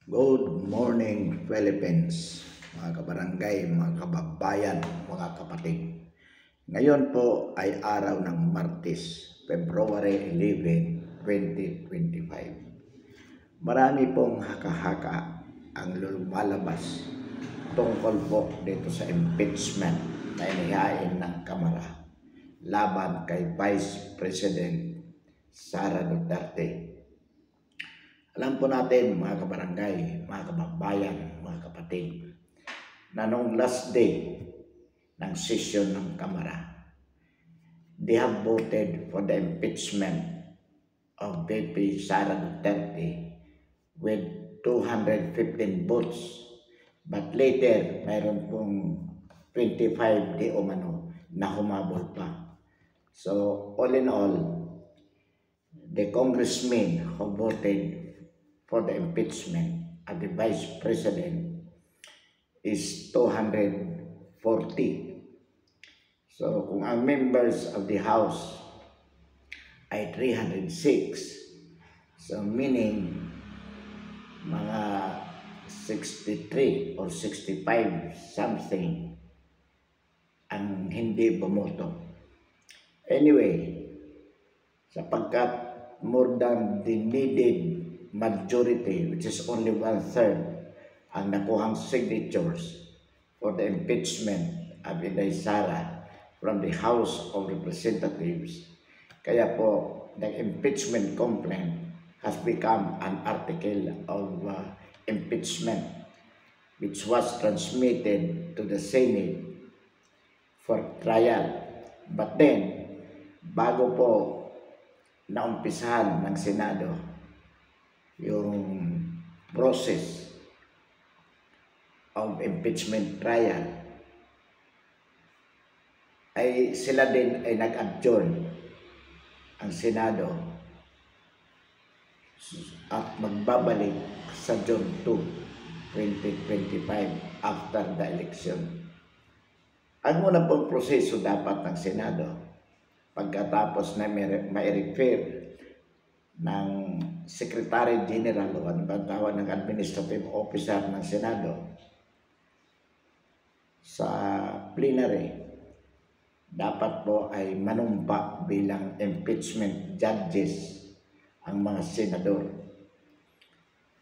Good morning, Philippines, mga kabarangay, mga kababayan, mga kapatid. Ngayon po ay araw ng Martes, February 11, 2025. Marami pong haka-haka ang lumalabas tungkol po dito sa impeachment na inihain ng Kamara laban kay Vice President Sara Duterte. Alam po natin mga kabarangay, mga kababayan, mga kapatid, na nung last day ng session ng Kamara, they have voted for the impeachment of VP Sara Duterte with 215 votes. But later, mayroon pong 25 di umano na humabol pa. So all in all, the congressmen who voted for the impeachment of the Vice President is 240. So kung ang members of the House ay 306, so meaning mga 63 or 65 something ang hindi bumoto. Anyway, sapagkat more than the needed majority, which is only 1/3, ang nakuhang signatures for the impeachment of Inday Sara from the House of Representatives. Kaya po, the impeachment complaint has become an article of impeachment which was transmitted to the Senate for trial. But then, bago po naumpisahan ng Senado yung process of impeachment trial, ay sila din ay nag-adjourn ang Senado at magbabalik sa June 2, 2025 after the election. Ang unang pong proseso dapat ng Senado pagkatapos na ma-refer ng Secretary General o ano ba tawag ng Administrative Officer ng Senado sa plenary, dapat po ay manumpa bilang impeachment judges ang mga senador.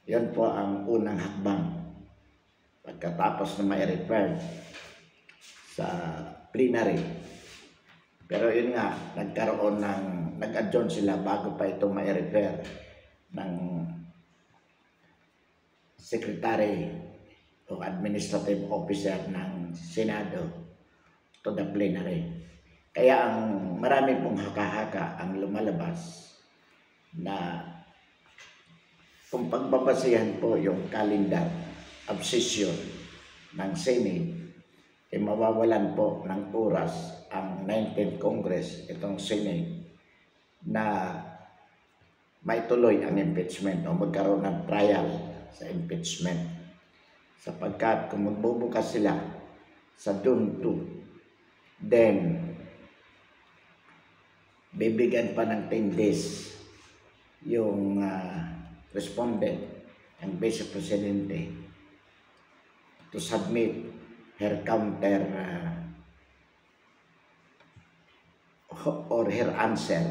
Yan po ang unang hakbang pagkatapos na ma-refer sa plenary. Pero yun nga, nag-adjourn sila bago pa ito ma-refer ng Secretary o Administrative Officer ng Senado to the plenary. Kaya ang marami pong haka-haka ang lumalabas na kung pagbabasihan po yung calendar of session ng Senate, ay mawawalan po ng oras ang 19th Congress, itong Senate, na maituloy ang impeachment o magkaroon ng trial sa impeachment. Sapagkat kung magbubukas sila sa June 2, then bibigyan pa ng 10 days yung respondent, ang Vice Presidente, to submit her counter or her answer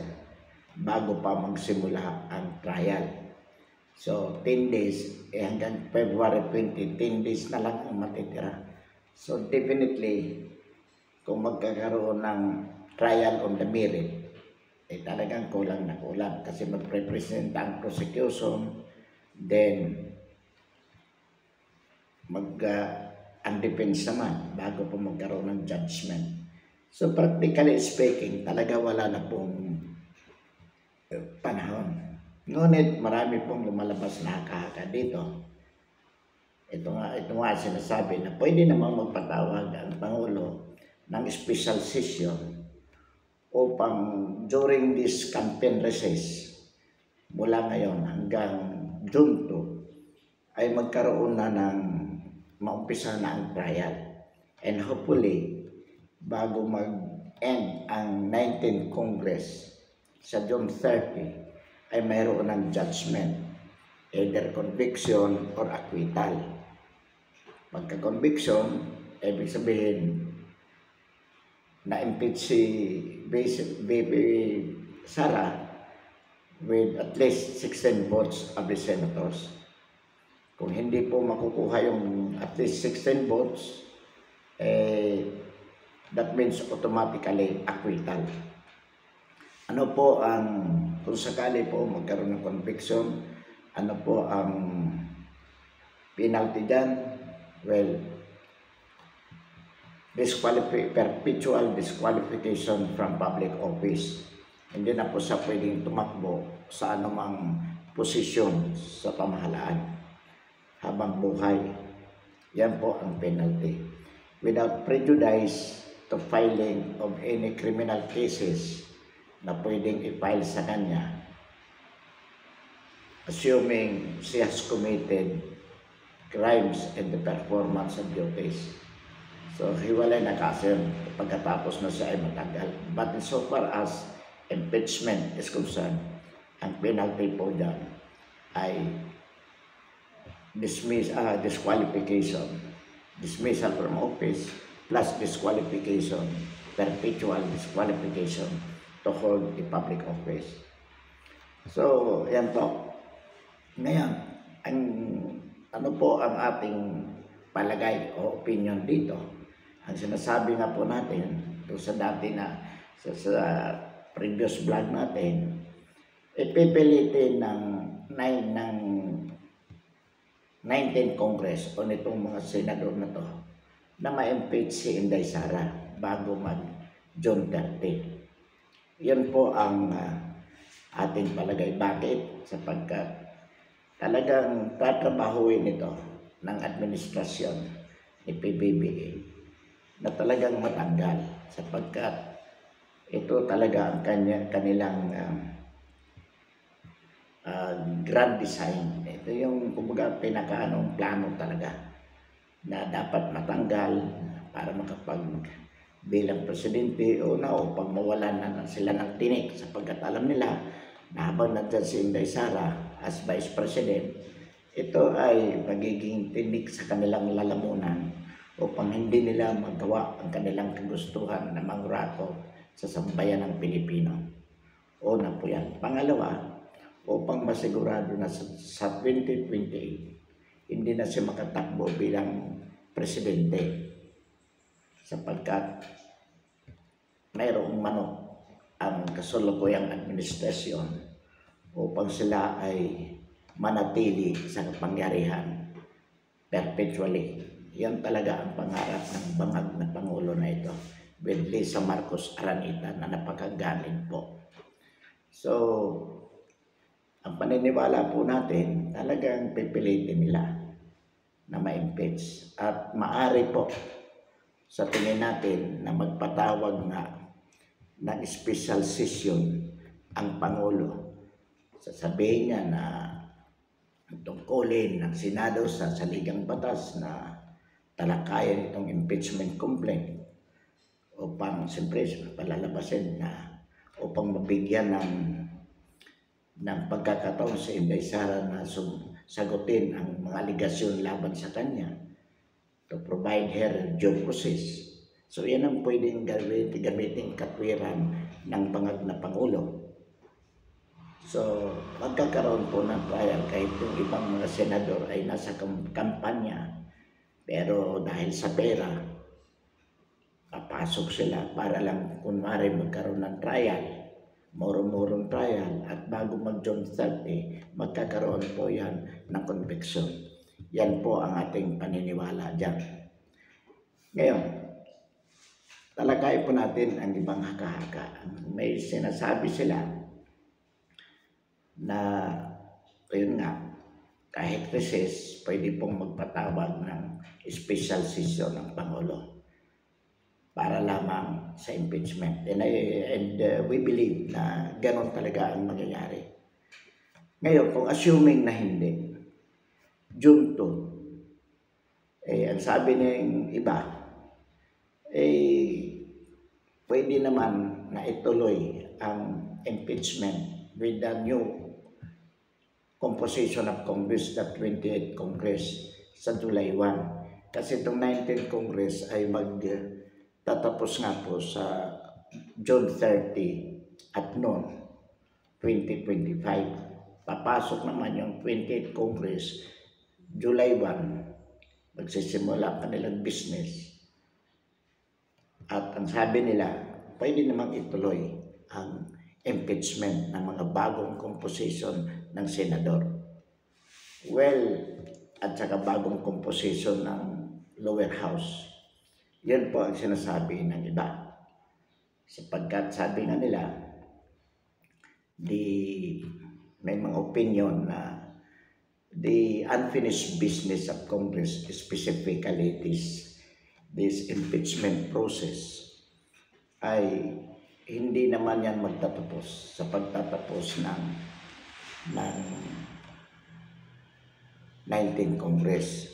bago pa magsimula ang trial. So 10 days, hanggang February 20, 10 days na lang ang matitira. So definitely, kung magkakaroon ng trial on the merit, ay talagang kulang na kulang kasi mag-represent ang prosecution, then ang defense naman bago po magkaroon ng judgment. So practically speaking, talaga wala na pong panahon. Ngunit marami pong lumalabas na haka-haka dito. Ito nga sinasabi na pwede namang magpatawag ang Pangulo ng special session upang during this campaign recess mula ngayon hanggang June 2 ay magkaroon na ng maumpisa na ang trial. And hopefully, bago mag-end ang 19th Congress sa June 30, ay mayroon ng judgment either conviction or acquittal. Pagka-conviction, ibig sabihin, na-impeach si Baby Sara with at least 16 votes of the senators. Kung hindi po makukuha yung at least 16 votes, that means automatically acquittal. Ano po kung sakali po magkaroon ng conviction, ano po ang penalty dyan? Well, perpetual disqualification from public office. Hindi na po siya pwedeng tumakbo sa anumang posisyon sa pamahalaan habang buhay. Yan po ang penalty. Without prejudice to filing of any criminal cases na pwedeng i-file sa kanya, assuming she has committed crimes in the performance of duties. So, hiwalay na kasi pagkatapos na siya ay matagal. But so far as impeachment is concerned, ang penalty po dyan ay disqualification, dismissal from office, plus disqualification, perpetual disqualification to hold the public office. So, yan po. Ngayon, ano po ang ating palagay o opinion dito? Ang sinasabi nga po natin sa dati na sa previous vlog natin, ipipilitin ng 19th Congress o nitong mga senador na to na ma-impeach si Inday Sara bago mag-June 30. Yan po ang ating palagay. Bakit? Sapagkat talagang tatrabahuin ito ng administrasyon ni PBBM na talagang matanggal sapagkat ito talaga ang kanilang grand design. Ito yung kumbaga pinakaanong plano talaga na dapat matanggal para bilang presidente o pag mawalan na sila ng tinik sapagkat alam nila na habang nandyan si Inday Sara as Vice President, ito ay magiging tinik sa kanilang lalamunan upang hindi nila magawa ang kanilang kagustuhan na mangurato sa sambayan ng Pilipino. Una po yan. Pangalawa, upang masigurado na sa 2028, hindi na siya makatakbo bilang presidente sapagkat mayroong manok ang kasalukuyang administrasyon upang sila ay manatili sa kapangyarihan perpetually. Yan talaga ang pangarap ng bangag na Pangulo na ito with Lisa Marcos Araneta na napakagaling po. So, ang paniniwala po natin talagang pipilitin nila na ma-impeach at maari po sa tingin natin na magpatawag na ng special session ang Pangulo. Sasabihin niya na tungkulin ng Senado sa saligang batas na talakayan itong impeachment complaint upang siyempre palalabasin na upang mabigyan ng pagkakataon sa Inday Sara na sagutin ang mga aligasyon laban sa kanya to provide her due process. So yan ang pwedeng gamitin katwiran ng bangag na Pangulo. So magkakaroon po ng trial kahit yung ibang mga senador ay nasa kampanya, pero dahil sa pera papasok sila para lang kunwari magkaroon ng trial, murong-murong trial, at bago mag-June 30 magkakaroon po yan ng conviction. Yan po ang ating paniniwala dyan. Ngayon, talakay po natin ang ibang haka-haka. May sinasabi sila na yun nga, kahit recess, pwede pong magpatawag ng special session ng Pangulo para lamang sa impeachment. And we believe na ganon talaga ang mangyayari. Ngayon, kung assuming na hindi, June 2, ang sabi ng iba, pwede naman na ituloy ang impeachment with the new composition of Congress, the 28th Congress sa July 1. Kasi itong 19th Congress ay magtatapos nga po sa June 30 at noon, 2025. Papasok naman yung 28th Congress, July 1, magsisimula ang kanilang business. At ang sabi nila, pwede namang ituloy ang impeachment ng mga bagong composition ng senador. Well, at saka bagong composition ng lower house. Yan po ang sinasabi ng iba. Sapagkat sabi nga nila, may mga opinion na the unfinished business of Congress, specifically this impeachment process, ay hindi naman yan magtatapos sa pagtatapos ng 19th Congress.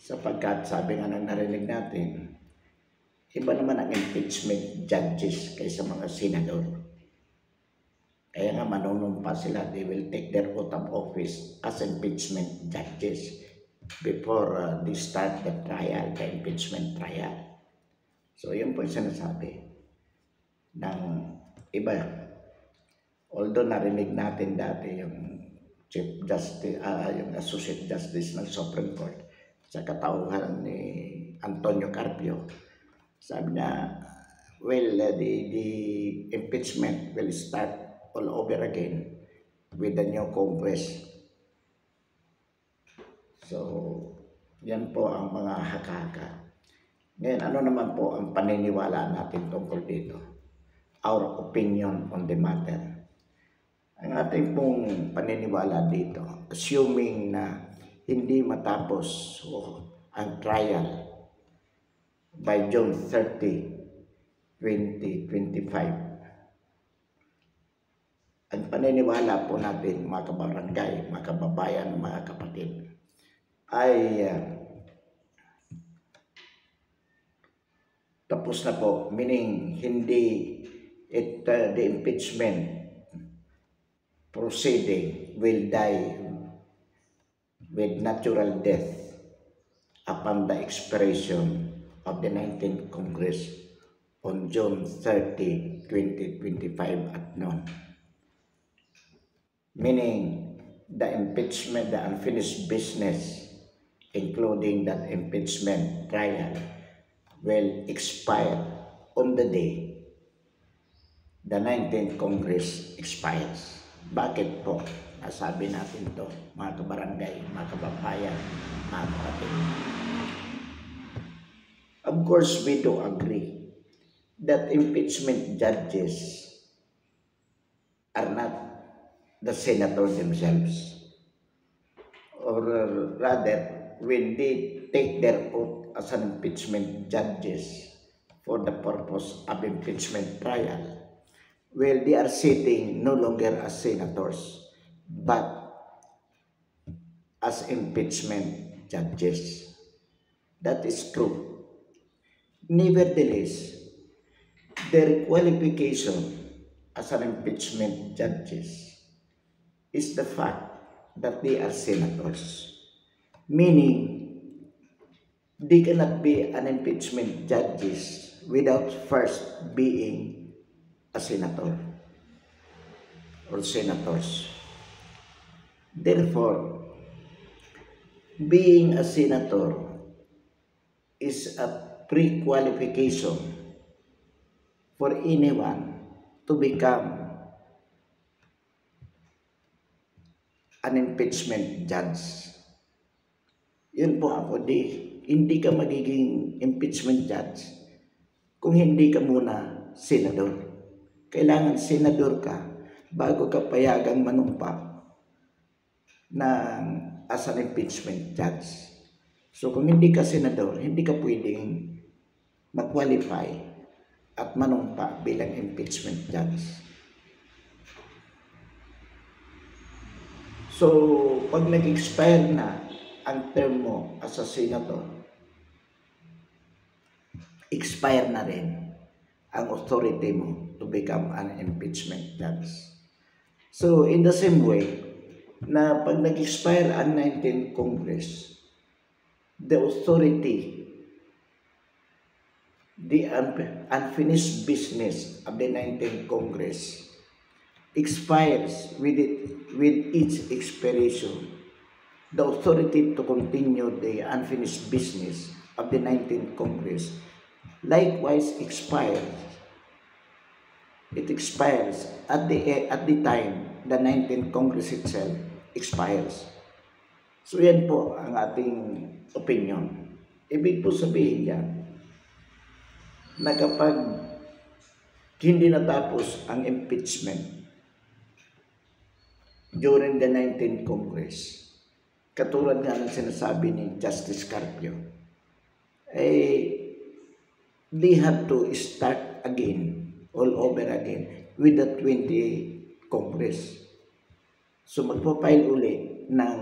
Sapagkat sabi nga ng narinig natin, iba naman ang impeachment judges kaysa mga senador. Kaya nga manunumpa sila, they will take their oath of office as impeachment judges before they start the trial, the impeachment trial. So yun po yung sinasabi ng iba. Although narinig natin dati yung Chief Justice, yung Associate Justice ng Supreme Court sa katauhan ni Antonio Carpio, sabi niya, well, the impeachment will start all over again with the new Congress. So, yan po ang mga haka-haka. Ngayon, ano naman po ang paniniwala natin tungkol dito? Our opinion on the matter. Ang ating pong paniniwala dito, assuming na hindi matapos ang trial by June 30, 2025, ang paniniwala po natin, mga kabarangay, mga kababayan, mga kapatid, ay tapos na po, meaning hindi the impeachment proceeding will die with natural death upon the expiration of the 19th Congress on June 30, 2025 at noon. Meaning, the impeachment, the unfinished business, including that impeachment trial, will expire on the day the 19th Congress expires. Bakit po? Nasabi natin to, mga kabarangay, mga kababayan, mga kapatid. Of course, we do agree that impeachment judges are not the senators themselves. Or rather, when they take their oath as an impeachment judges for the purpose of impeachment trial, well, they are sitting no longer as senators, but as impeachment judges. That is true. Nevertheless, their qualification as an impeachment judges is the fact that they are senators. Meaning, they cannot be an impeachment judges without first being a senator or senators. Therefore, being a senator is a pre-qualification for anyone to become an impeachment judge. Yun po ako, hindi ka magiging impeachment judge kung hindi ka muna senador. Kailangan senador ka bago ka payagang manumpa as an impeachment judge. So kung hindi ka senador, hindi ka pwedeng mag-qualify at manumpa bilang impeachment judge. So pag nag-expire na ang term mo as a senator, expire na rin ang authority mo to become an impeachment judge. So in the same way, na pag nag-expire ang 19th Congress, the authority, the unfinished business of the 19th Congress expires with its expiration. The authority to continue the unfinished business of the 19th Congress likewise expires. It expires at the time the 19th Congress itself expires. So yan po ang ating opinion. Ibig po sabihin yan na kapag hindi natapos ang impeachment during the 19th Congress, katulad nga ng sinasabi ni Justice Carpio, they have to start again, all over again, with the 20th Congress. So magpapile uli ng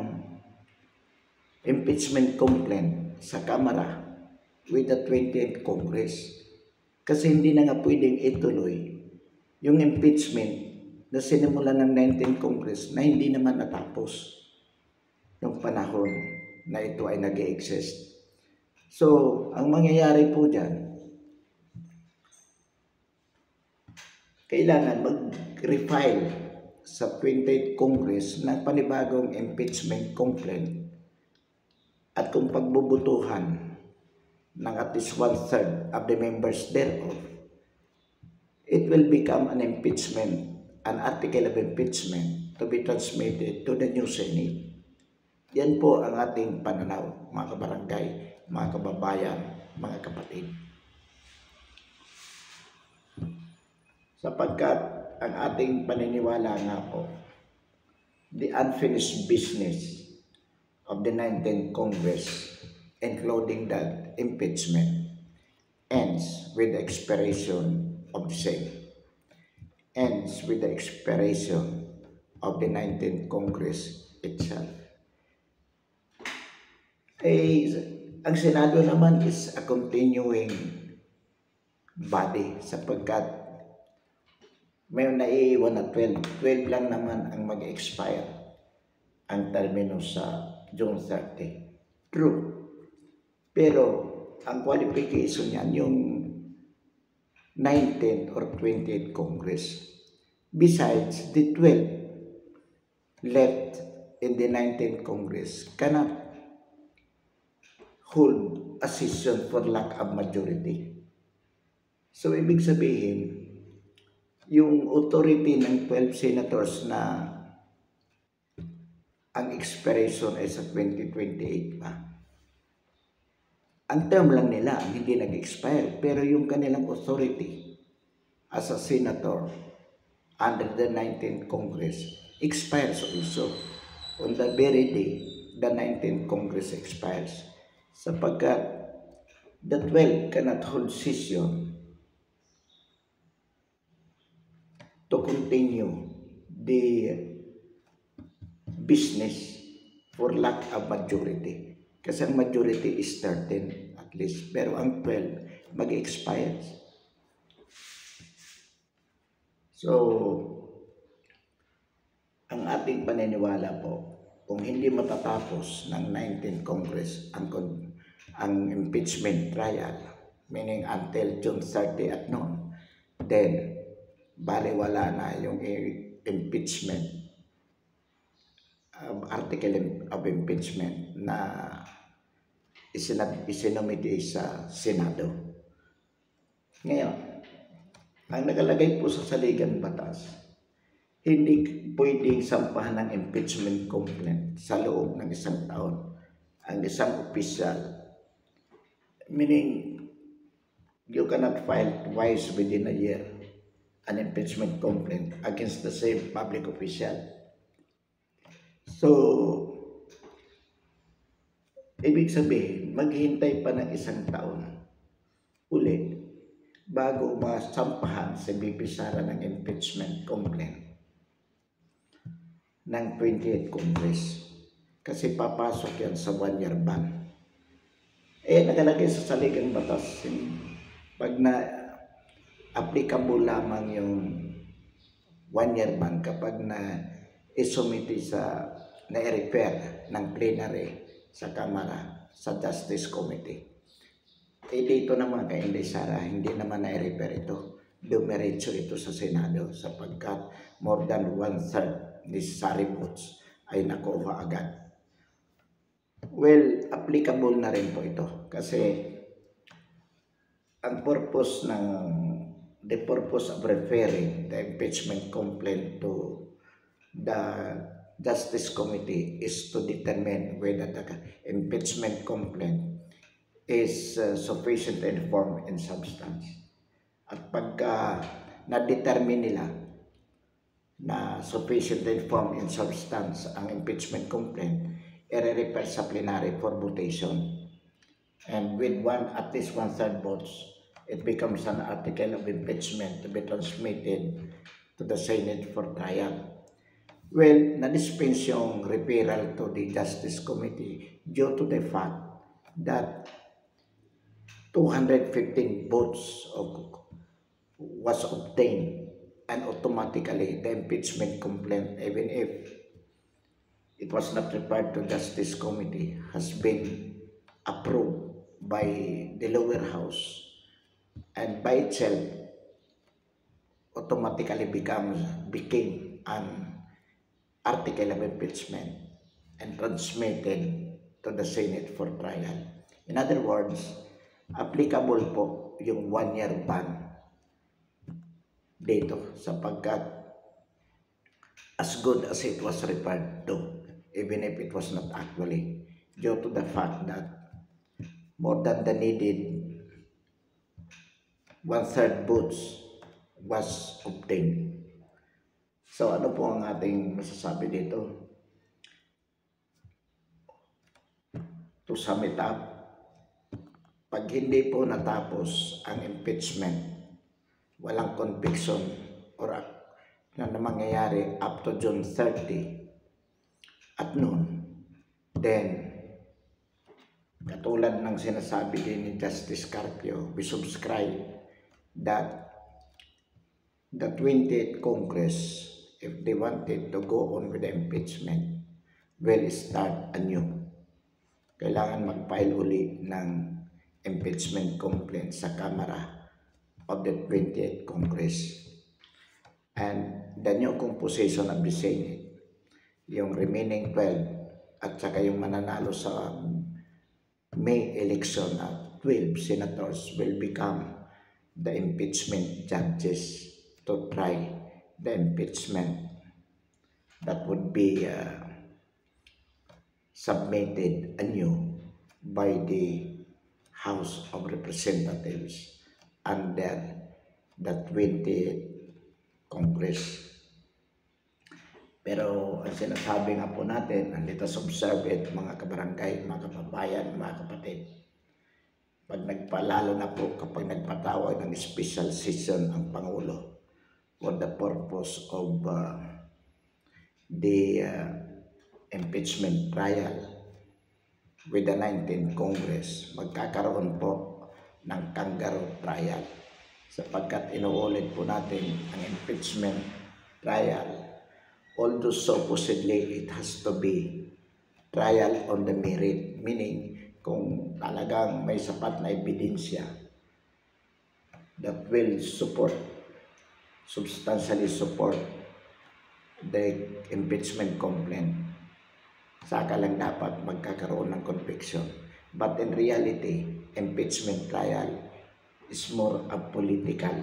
impeachment complaint sa Kamara with the 20th Congress. Kasi hindi na nga pwedeng ituloy yung impeachment na sinimula ng 19th Congress na hindi naman natapos yung panahon na ito ay nag-exist. So, ang mangyayari po dyan, kailangan mag-refile sa 20th Congress ng panibagong impeachment complaint at kung pagbubutuhan ng at least 1/3 of the members thereof, it will become an impeachment, an article of impeachment to be transmitted to the new Senate. Yan po ang ating pananaw, mga kabarangay, mga kababayan, mga kapatid. Sapagkat ang ating paniniwala nga po, the unfinished business of the 19th Congress, including that impeachment, ends with the expiration of the same. Ends with the expiration of the 19th Congress itself. Ang Senado naman is a continuing body sapagkat may naiiwan na 12 lang naman ang mag-expire ang termino sa June 30. True. Pero ang qualification niyan yung 19th or 20th Congress. Besides, the 12 left in the 19th Congress cannot hold a session for lack of majority. So, ibig sabihin, yung authority ng 12 senators na ang expiration ay sa 2028 pa. Ang term lang nila, hindi nag-expire, pero yung kanilang authority as a senator under the 19th Congress expires also on the very day the 19th Congress expires. Sapagkat the 12 cannot hold session to continue the business for lack of majority. Kasi ang majority is 13 at least. Pero ang 12 mag-expire. So, ang ating paniniwala po, kung hindi matatapos ng 19th Congress ang impeachment trial, meaning until June 30 at noon, then baliwala na yung impeachment, article of impeachment na isinomite sa Senado. Ngayon, ang nakalagay po sa saligang batas, hindi pwedeng sampahan ng impeachment complaint sa loob ng 1 taon ang isang opisyal. Meaning, you cannot file twice within a year an impeachment complaint against the same public official. So, ibig sabihin, maghintay pa ng 1 taon uli bago masampahan sa BP Sara ng impeachment complaint ng 20th Congress. Kasi papasok yan sa 1-year ban. Nakalagay sa saligang batas, pag na applicable lamang yung 1-year ban kapag na isumiti sa na-refer ng plenary sa Kamara sa Justice Committee. Dito naman kay Inday Sara, hindi naman na-refer ito. Dumiretso ito sa Senado sapagkat more than 1/3 necessary votes ay nakuha agad. Well, applicable na rin po ito kasi ang the purpose of referring the impeachment complaint to the Justice Committee is to determine whether the impeachment complaint is sufficient in form and substance. At pagka na-determine nila na sufficient in form and substance ang impeachment complaint, i-refer sa plenary for votation. And with at least 1/3 votes, it becomes an article of impeachment to be transmitted to the Senate for trial. Well, na-dispense yung referral to the Justice Committee due to the fact that 215 votes was obtained, and automatically the impeachment complaint, even if it was not referred to Justice Committee, has been approved by the lower house, and by itself automatically became an article of impeachment and transmitted to the Senate for trial. In other words, applicable po yung 1-year ban dito sapagkat as good as it was referred to, even if it was not actually, due to the fact that more than the needed 1/3 votes was obtained. So ano po ang ating masasabi dito? To sum it up, pag hindi po natapos ang impeachment, walang conviction or na mangyayari up to June 30 at noon, then katulad ng sinasabi din ni Justice Carpio, we subscribe that the 20th Congress, if they wanted to go on with the impeachment, will start anew. Kailangan mag-file uli ng impeachment complaint sa Kamara of the 20th Congress. And the new composition of the Senate, yung remaining 12 at saka yung mananalo sa May election at 12 senators will become the impeachment judges to try the impeachment that would be submitted anew by the House of Representatives under the 20th Congress. Pero ang sinasabi nga po natin, and let us observe it, mga kabarangay, mga kababayan, mga kapatid, lalo na po kapag nagpatawag ng special session ang Pangulo for the purpose of the impeachment trial with the 19th Congress, magkakaroon po ng kangaroo trial sapagkat inuulit po natin ang impeachment trial. Although supposedly it has to be trial on the merit, meaning kung talagang may sapat na ebidensya that will substantially support the impeachment complaint, saka lang dapat magkakaroon ng conviction. But in reality, impeachment trial is more political.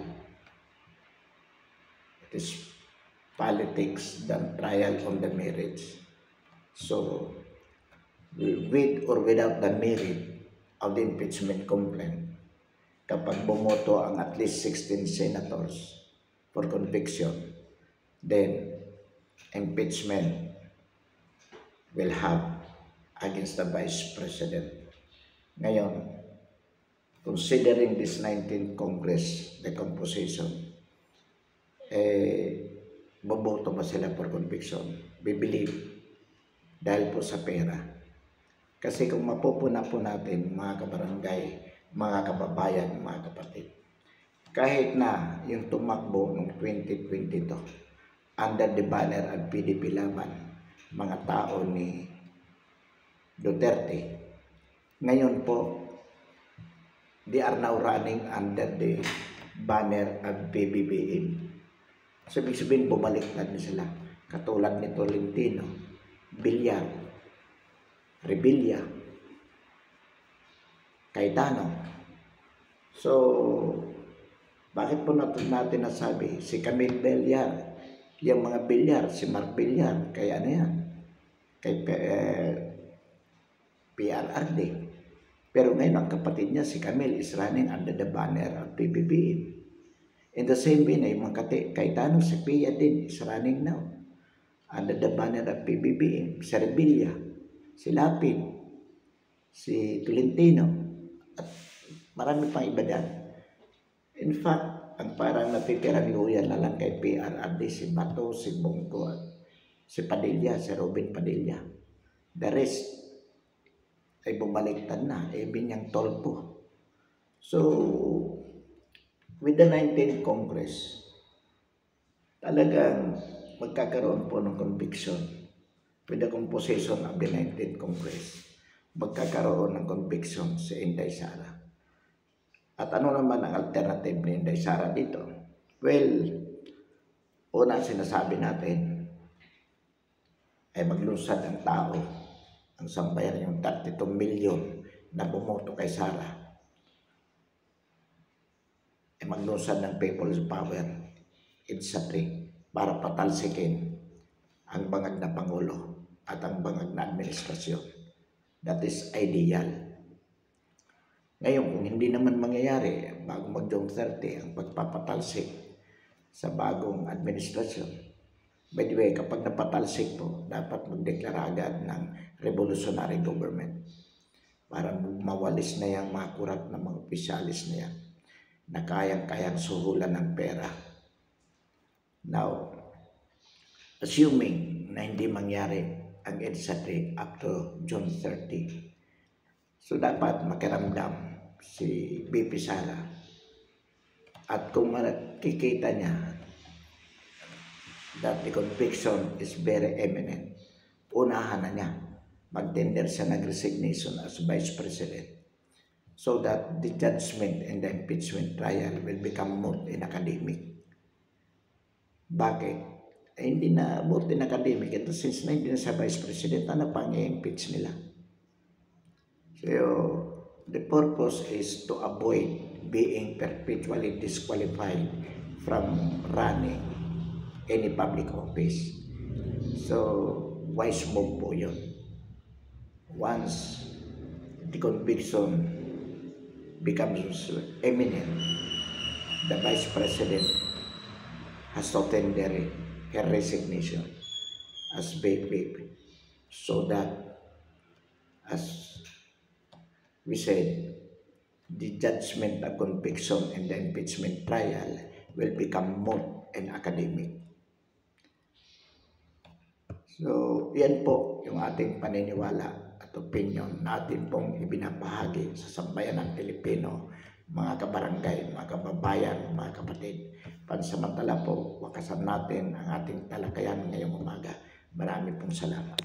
It is politics than trial on the merits. So, with or without the merit of the impeachment complaint, kapag bumoto ang at least 16 senators for conviction, then impeachment will have against the Vice President. Ngayon, considering this 19th Congress, the composition, boboto ba sila for conviction? We believe dahil po sa pera. Kasi kung mapupuna po natin, mga kabarangay, mga kababayan, mga kapatid, kahit na yung tumakbo noong 2022 under the banner of PDP Laban, mga tao ni Duterte. Ngayon po, they are now running under the banner of PBBM. So, ibig sabihin, bumaliktad na sila. Katulad ni Tolentino, Villar, Revilla, Cayetano. So, bakit po natin nasabi? Si Camille Villar, yung mga Villar, si Mark Villar, kaya ano yan? Kay PRRD. Pero ngayon ang kapatid niya, si Camille, is running under the banner of PBBM. In the same way na yung mga Cayetano, si Pia din is running now under the banner of PBBM. Si Revilla, si Lapid, si Tolentino, at marami pang iba dyan. In fact, ang parang natitirang loyal na lang kay PRRD, si Bato, si Bongko, si Padilla, si Robin Padilla. The rest ay bumaliktad na, even yung Tolpo. So, with the 19th Congress, talagang magkakaroon po ng conviction. With the composition of the 19th Congress, magkakaroon ng conviction si Inday Sara. At ano naman ang alternative ni Inday Sara dito? Well, una sinasabi natin ay maglusad ang tao, ang sambayan yung 32 million na bumoto kay Sara. Ay maglusad ng people's power exactly para patalsikin ang bangag na Pangulo at ang bangag na administrasyon. That is ideal. Ngayon, kung hindi naman mangyayari bago mag-June 30 ang pagpapatalsik sa bagong administrasyon, by the way, kapag napatalsik po, dapat magdeklara agad ng revolutionary government para mawalis na yung mga kurap na mga opisyalis na yan na kayang-kayang suhulan ng pera. Now, assuming na hindi mangyari ang EDSA up to June 30, so dapat makiramdam si BP Sara. At kung makikita niya that the conviction is very imminent, unahan na niya, mag-tender siya ng resignation as Vice President so that the judgment and the impeachment trial will become moot in academic. Bakit? Hindi na moot in academic. Ito since na hindi na siya Vice President, ano pang i-impeach nila? So, the purpose is to avoid being perpetually disqualified from running any public office. So, wise move po yun. Once the conviction becomes imminent, the Vice President has to tender her resignation as VP so that, as we said, the judgment of conviction and the impeachment trial will become moot and academic. So, yan po yung ating paniniwala at opinion natin pong ibinabahagi sa sambayan ng Pilipino, mga kabarangay, mga kababayan, mga kapatid. Pansamantala po, wakasan natin ang ating talakayan ngayong umaga. Marami pong salamat.